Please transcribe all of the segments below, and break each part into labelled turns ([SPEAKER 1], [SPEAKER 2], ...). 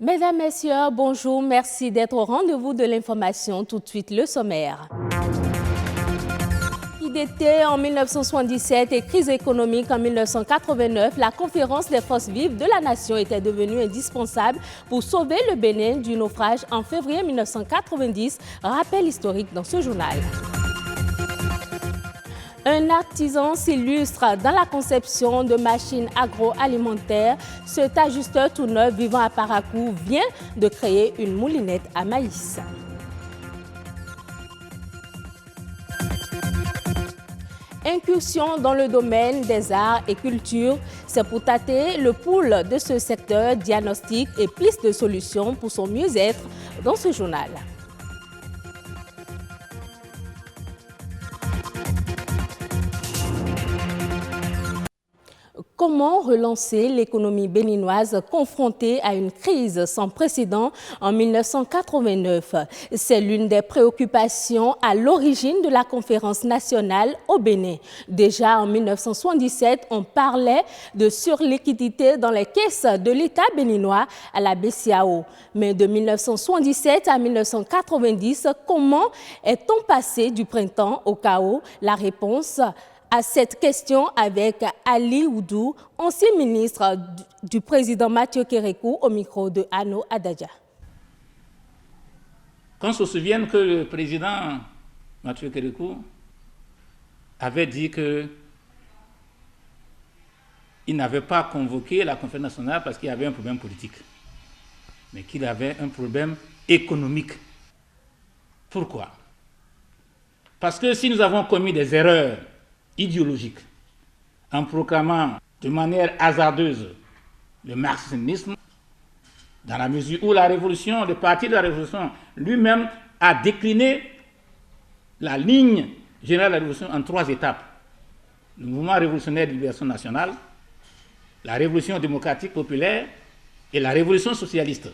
[SPEAKER 1] Mesdames, Messieurs, bonjour. Merci d'être au rendez-vous de l'information. Tout de suite, le sommaire. D'été en 1977 et crise économique en 1989, la conférence des forces vives de la nation était devenue indispensable pour sauver le Bénin du naufrage en février 1990, rappel historique dans ce journal. Un artisan s'illustre dans la conception de machines agroalimentaires. Cet ajusteur tout neuf vivant à Parakou vient de créer une moulinette à maïs. Incursion dans le domaine des arts et cultures, c'est pour tâter le pouls de ce secteur, diagnostic et piste de solutions pour son mieux-être dans ce journal. Comment relancer l'économie béninoise confrontée à une crise sans précédent en 1989? C'est l'une des préoccupations à l'origine de la conférence nationale au Bénin. Déjà en 1977, on parlait de surliquidité dans les caisses de l'État béninois à la BCAO. Mais de 1977 à 1990, comment est-on passé du printemps au chaos? La réponse à cette question avec Ali Oudou, ancien ministre du président Mathieu Kérékou, au micro de Anno Adadja.
[SPEAKER 2] Qu'on se souvienne que le président Mathieu Kérékou avait dit qu'il n'avait pas convoqué la conférence nationale parce qu'il y avait un problème politique, mais qu'il avait un problème économique. Pourquoi? Parce que si nous avons commis des erreurs idéologique, en proclamant de manière hasardeuse le marxisme, dans la mesure où la révolution, le parti de la révolution lui-même a décliné la ligne générale de la révolution en 3 étapes. Le mouvement révolutionnaire de libération nationale, la révolution démocratique populaire et la révolution socialiste.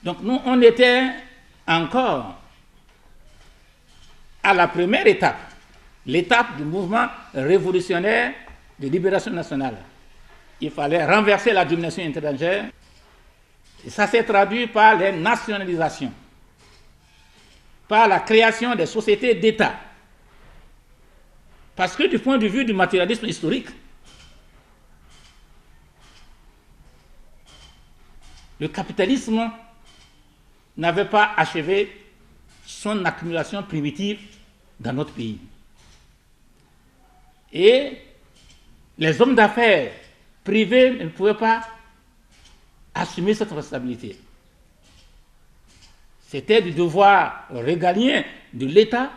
[SPEAKER 2] Donc nous, on était encore à la première étape, l'étape du mouvement révolutionnaire de libération nationale. Il fallait renverser la domination étrangère. Et ça s'est traduit par les nationalisations, par la création des sociétés d'État. Parce que du point de vue du matérialisme historique, le capitalisme n'avait pas achevé son accumulation primitive dans notre pays. Et les hommes d'affaires privés ne pouvaient pas assumer cette responsabilité. C'était du devoir régalien de l'État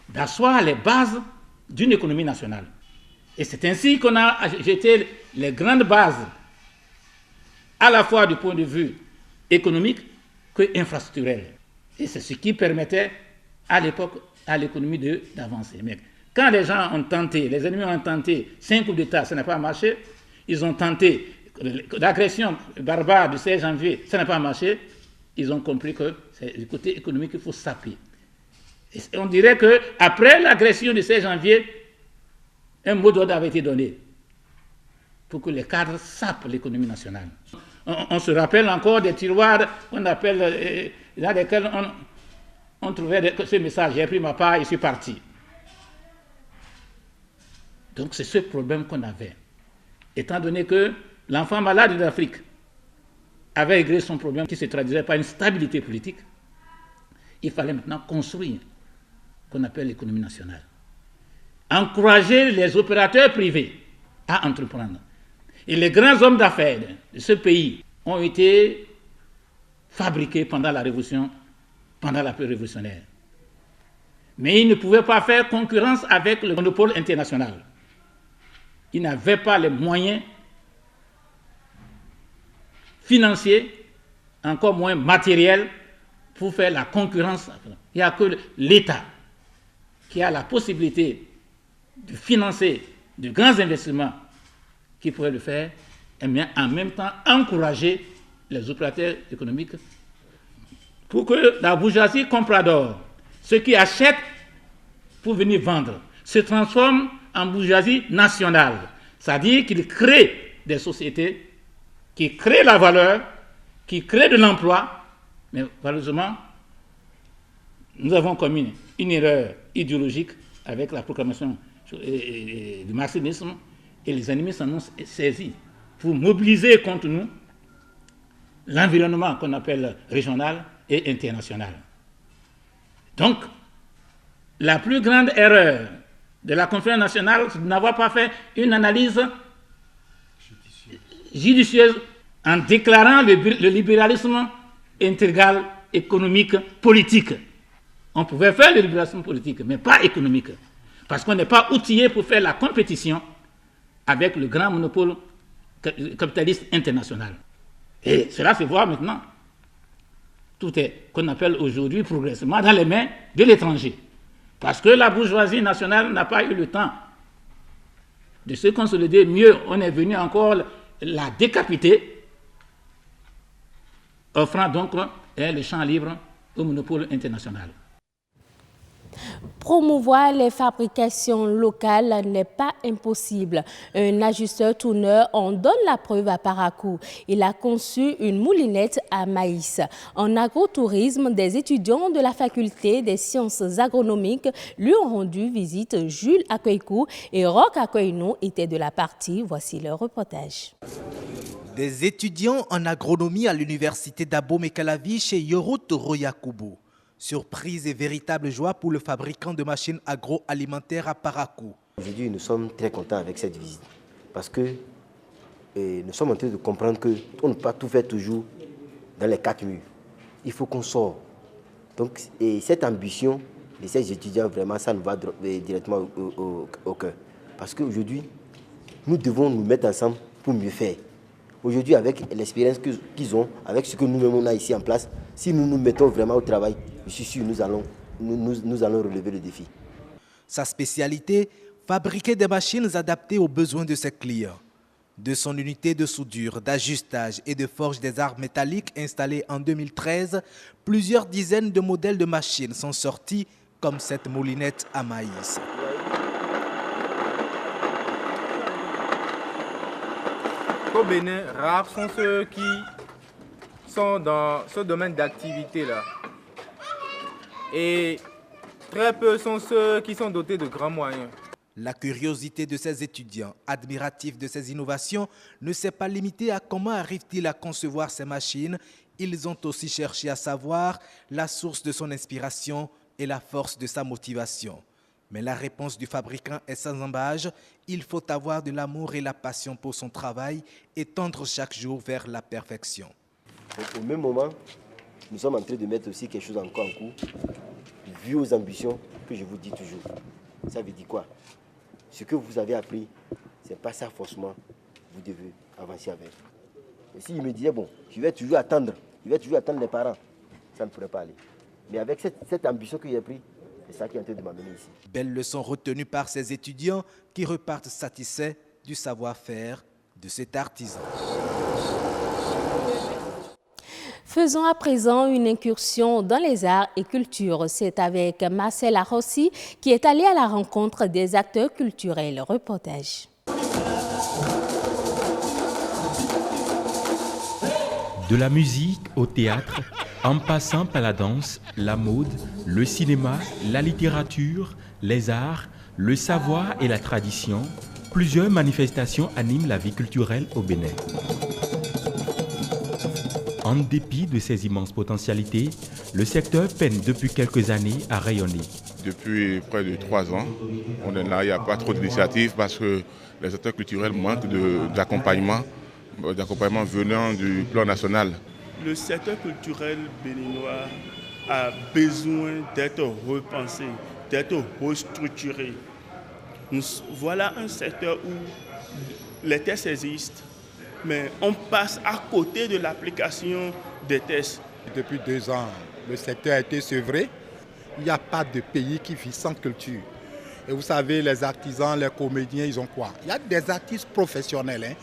[SPEAKER 2] d'asseoir les bases d'une économie nationale. Et c'est ainsi qu'on a jeté les grandes bases, à la fois du point de vue économique que infrastructurel. Et c'est ce qui permettait à l'époque à l'économie d'avancer. Mais quand les gens ont tenté, les ennemis ont tenté 5 coups d'État, ça n'a pas marché. Ils ont tenté l'agression barbare du 16 janvier, ça n'a pas marché. Ils ont compris que c'est du côté économique qu'il faut s'appuyer. Et on dirait qu'après l'agression du 16 janvier, un mot d'ordre avait été donné pour que les cadres sapent l'économie nationale. On se rappelle encore des tiroirs qu'on appelle, dans lesquels on trouvait ce message. J'ai pris ma part et je suis parti. Donc c'est ce problème qu'on avait. Étant donné que l'enfant malade d'Afrique avait réglé son problème qui se traduisait par une stabilité politique, il fallait maintenant construire ce qu'on appelle l'économie nationale. Encourager les opérateurs privés à entreprendre. Et les grands hommes d'affaires de ce pays ont été fabriqués pendant la révolution, pendant la période révolutionnaire. Mais ils ne pouvaient pas faire concurrence avec le monopole international. Ils n'avaient pas les moyens financiers, encore moins matériels, pour faire la concurrence. Il n'y a que l'État qui a la possibilité de financer de grands investissements qui pourraient le faire, et bien en même temps encourager les opérateurs économiques pour que la bourgeoisie comprador, ceux qui achètent pour venir vendre, se transforment en bourgeoisie nationale. C'est-à-dire qu'ils créent des sociétés qui créent la valeur qui crée de l'emploi, mais malheureusement, nous avons commis une erreur idéologique avec la proclamation du marxisme et les ennemis s'en ont saisi pour mobiliser contre nous l'environnement qu'on appelle régional et international. Donc, la plus grande erreur de la conférence nationale, c'est de n'avoir pas fait une analyse judicieuse en déclarant le libéralisme intégral, économique, politique. On pouvait faire le libéralisme politique, mais pas économique, parce qu'on n'est pas outillé pour faire la compétition avec le grand monopole capitaliste international. Et cela se voit maintenant. Tout est, qu'on appelle aujourd'hui progressivement, dans les mains de l'étranger. Parce que la bourgeoisie nationale n'a pas eu le temps de se consolider. Mieux, on est venu encore la décapiter, offrant donc le champ libre au monopole international.
[SPEAKER 1] Promouvoir les fabrications locales n'est pas impossible. Un ajusteur-tourneur en donne la preuve à Parakou. Il a conçu une moulinette à maïs. En agrotourisme, des étudiants de la faculté des sciences agronomiques lui ont rendu visite. Jules Akoykou et Roch Akoynou étaient de la partie. Voici leur reportage.
[SPEAKER 3] Des étudiants en agronomie à l'université d'Abomey-Calavi chez Yoro Toro Yakubu. Surprise et véritable joie pour le fabricant de machines agroalimentaires à Parakou.
[SPEAKER 4] Aujourd'hui, nous sommes très contents avec cette visite parce que nous sommes en train de comprendre qu'on ne peut pas tout faire toujours dans les quatre murs. Il faut qu'on sorte. Donc, cette ambition de ces étudiants, vraiment, ça nous va directement au cœur. Parce qu'aujourd'hui, nous devons nous mettre ensemble pour mieux faire. Aujourd'hui, avec l'expérience qu'ils ont, avec ce que nous-mêmes on a ici en place, si nous nous mettons vraiment au travail, je suis sûr que nous allons relever le défi.
[SPEAKER 3] Sa spécialité, fabriquer des machines adaptées aux besoins de ses clients. De son unité de soudure, d'ajustage et de forge des arts métalliques installée en 2013, plusieurs dizaines de modèles de machines sont sortis, comme cette moulinette à maïs.
[SPEAKER 5] Au Bénin, rares sont ceux qui sont dans ce domaine d'activité-là. Et très peu sont ceux qui sont dotés de grands moyens.
[SPEAKER 3] La curiosité de ces étudiants, admiratifs de ces innovations, ne s'est pas limitée à comment arrivent-ils à concevoir ces machines. Ils ont aussi cherché à savoir la source de son inspiration et la force de sa motivation. Mais la réponse du fabricant est sans embâche. Il faut avoir de l'amour et la passion pour son travail et tendre chaque jour vers la perfection.
[SPEAKER 4] Donc, au même moment, nous sommes en train de mettre aussi quelque chose encore en cours, vu aux ambitions que je vous dis toujours. Ça veut dire quoi? Ce que vous avez appris, ce n'est pas ça forcément vous devez avancer avec. Et s'il me disait, bon, je vais toujours attendre les parents, ça ne pourrait pas aller. Mais avec cette ambition que j'ai prise, c'est ça qui est en train de m'amener ici.
[SPEAKER 3] Belle leçon retenue par ces étudiants qui repartent satisfaits du savoir-faire de cet artisan.
[SPEAKER 1] Faisons à présent une incursion dans les arts et cultures. C'est avec Marcel Arossi qui est allé à la rencontre des acteurs culturels. Reportage.
[SPEAKER 6] De la musique au théâtre, en passant par la danse, la mode, le cinéma, la littérature, les arts, le savoir et la tradition, plusieurs manifestations animent la vie culturelle au Bénin. En dépit de ses immenses potentialités, le secteur peine depuis quelques années à rayonner.
[SPEAKER 7] Depuis près de 3 ans, on est là, il n'y a pas trop d'initiatives parce que les acteurs culturels manquent d'accompagnement venant du plan national.
[SPEAKER 8] Le secteur culturel béninois a besoin d'être repensé, d'être restructuré. Voilà un secteur où les tests existent, mais on passe à côté de l'application des tests.
[SPEAKER 9] Depuis 2 ans, le secteur a été sevré. Il n'y a pas de pays qui vit sans culture. Et vous savez, les artisans, les comédiens, ils ont quoi? Il y a des artistes professionnels.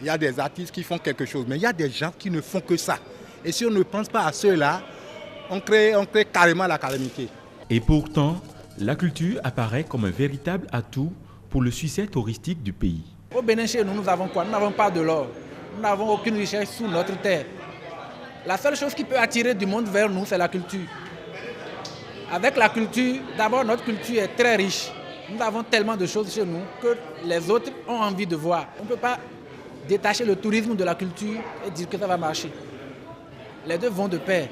[SPEAKER 9] Il y a des artistes qui font quelque chose, mais il y a des gens qui ne font que ça. Et si on ne pense pas à ceux-là, on crée carrément la calamité.
[SPEAKER 6] Et pourtant, la culture apparaît comme un véritable atout pour le succès touristique du pays.
[SPEAKER 10] Au Bénin, chez nous, nous avons quoi? Nous n'avons pas de l'or. Nous n'avons aucune richesse sous notre terre. La seule chose qui peut attirer du monde vers nous, c'est la culture. Avec la culture, d'abord notre culture est très riche. Nous avons tellement de choses chez nous que les autres ont envie de voir. On ne peut pas détacher le tourisme de la culture et dire que ça va marcher. Les deux vont de pair.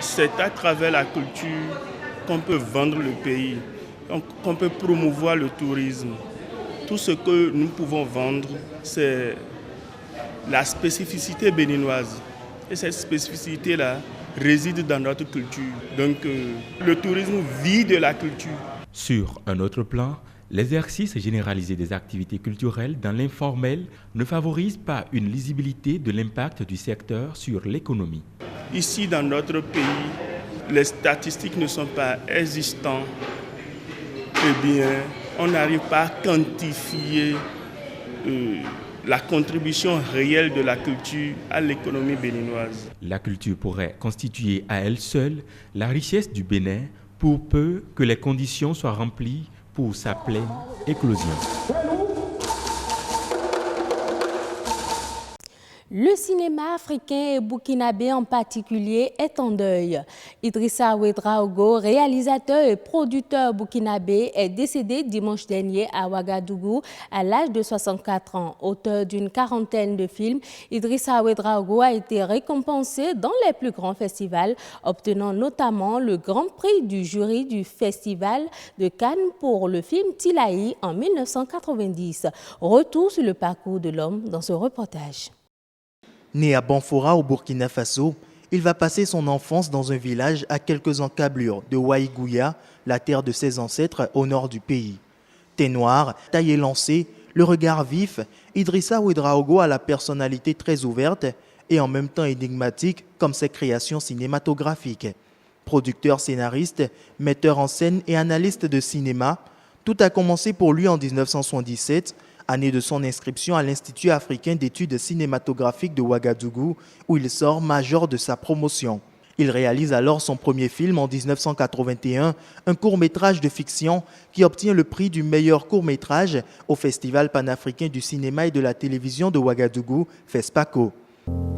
[SPEAKER 8] C'est à travers la culture qu'on peut vendre le pays, qu'on peut promouvoir le tourisme. Tout ce que nous pouvons vendre, c'est la spécificité béninoise. Et cette spécificité-là réside dans notre culture. Donc le tourisme vit de la culture.
[SPEAKER 6] Sur un autre plan, l'exercice généralisé des activités culturelles dans l'informel ne favorise pas une lisibilité de l'impact du secteur sur l'économie.
[SPEAKER 8] Ici, dans notre pays, les statistiques ne sont pas existantes. Eh bien, on n'arrive pas à quantifier la contribution réelle de la culture à l'économie béninoise.
[SPEAKER 6] La culture pourrait constituer à elle seule la richesse du Bénin pour peu que les conditions soient remplies pour sa pleine éclosion.
[SPEAKER 1] Le cinéma africain et burkinabé en particulier est en deuil. Idrissa Ouedraogo, réalisateur et producteur burkinabé, est décédé dimanche dernier à Ouagadougou à l'âge de 64 ans. Auteur d'une quarantaine de films, Idrissa Ouedraogo a été récompensé dans les plus grands festivals, obtenant notamment le grand prix du jury du Festival de Cannes pour le film Tilaï en 1990. Retour sur le parcours de l'homme dans ce reportage.
[SPEAKER 11] Né à Banfora au Burkina Faso, il va passer son enfance dans un village à quelques encablures de Waïgouya, la terre de ses ancêtres au nord du pays. Thé noir, taille élancée, le regard vif, Idrissa Ouedraogo a la personnalité très ouverte et en même temps énigmatique comme ses créations cinématographiques. Producteur, scénariste, metteur en scène et analyste de cinéma, tout a commencé pour lui en 1977, année de son inscription à l'Institut africain d'études cinématographiques de Ouagadougou, où il sort major de sa promotion. Il réalise alors son premier film en 1981, un court-métrage de fiction qui obtient le prix du meilleur court-métrage au Festival panafricain du cinéma et de la télévision de Ouagadougou, FESPACO.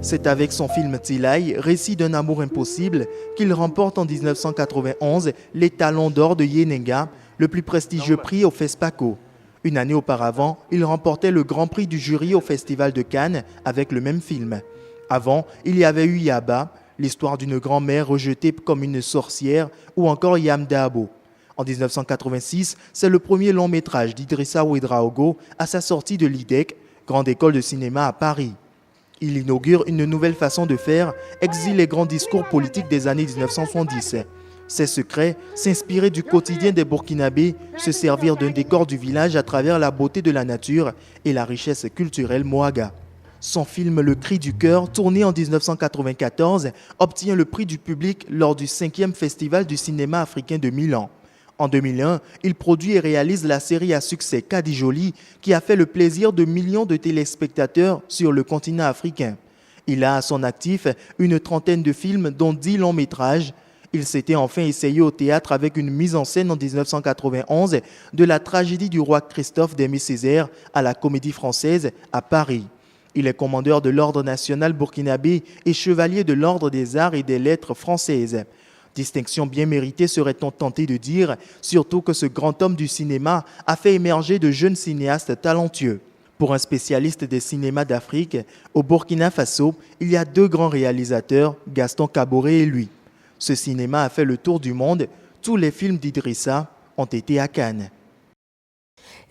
[SPEAKER 11] C'est avec son film Tilaï, récit d'un amour impossible, qu'il remporte en 1991 les Talons d'or de Yenenga, le plus prestigieux prix au FESPACO. Une année auparavant, il remportait le grand prix du jury au Festival de Cannes avec le même film. Avant, il y avait eu Yaba, l'histoire d'une grand-mère rejetée comme une sorcière, ou encore Yam Dabo. En 1986, c'est le premier long métrage d'Idrissa Ouedraogo à sa sortie de l'IDEC, grande école de cinéma à Paris. Il inaugure une nouvelle façon de faire, exile les grands discours politiques des années 1970. Ses secrets, s'inspirer du quotidien des Burkinabés, se servir d'un décor du village à travers la beauté de la nature et la richesse culturelle moaga. Son film Le Cri du cœur, tourné en 1994, obtient le prix du public lors du 5e Festival du cinéma africain de Milan. En 2001, il produit et réalise la série à succès Kadijoli, qui a fait le plaisir de millions de téléspectateurs sur le continent africain. Il a à son actif une trentaine de films, dont 10 longs métrages. Il s'était enfin essayé au théâtre avec une mise en scène en 1991 de la tragédie du roi Christophe d'Aimé Césaire à la Comédie Française à Paris. Il est commandeur de l'Ordre national burkinabé et chevalier de l'Ordre des arts et des lettres françaises. Distinction bien méritée serait-on tenté de dire, surtout que ce grand homme du cinéma a fait émerger de jeunes cinéastes talentueux. Pour un spécialiste des cinémas d'Afrique, au Burkina Faso, il y a 2 grands réalisateurs, Gaston Kaboré et lui. Ce cinéma a fait le tour du monde. Tous les films d'Idrissa ont été à Cannes.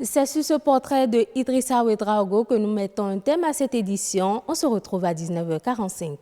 [SPEAKER 1] C'est sur ce portrait de Idrissa Ouedraogo que nous mettons un thème à cette édition. On se retrouve à 19h45.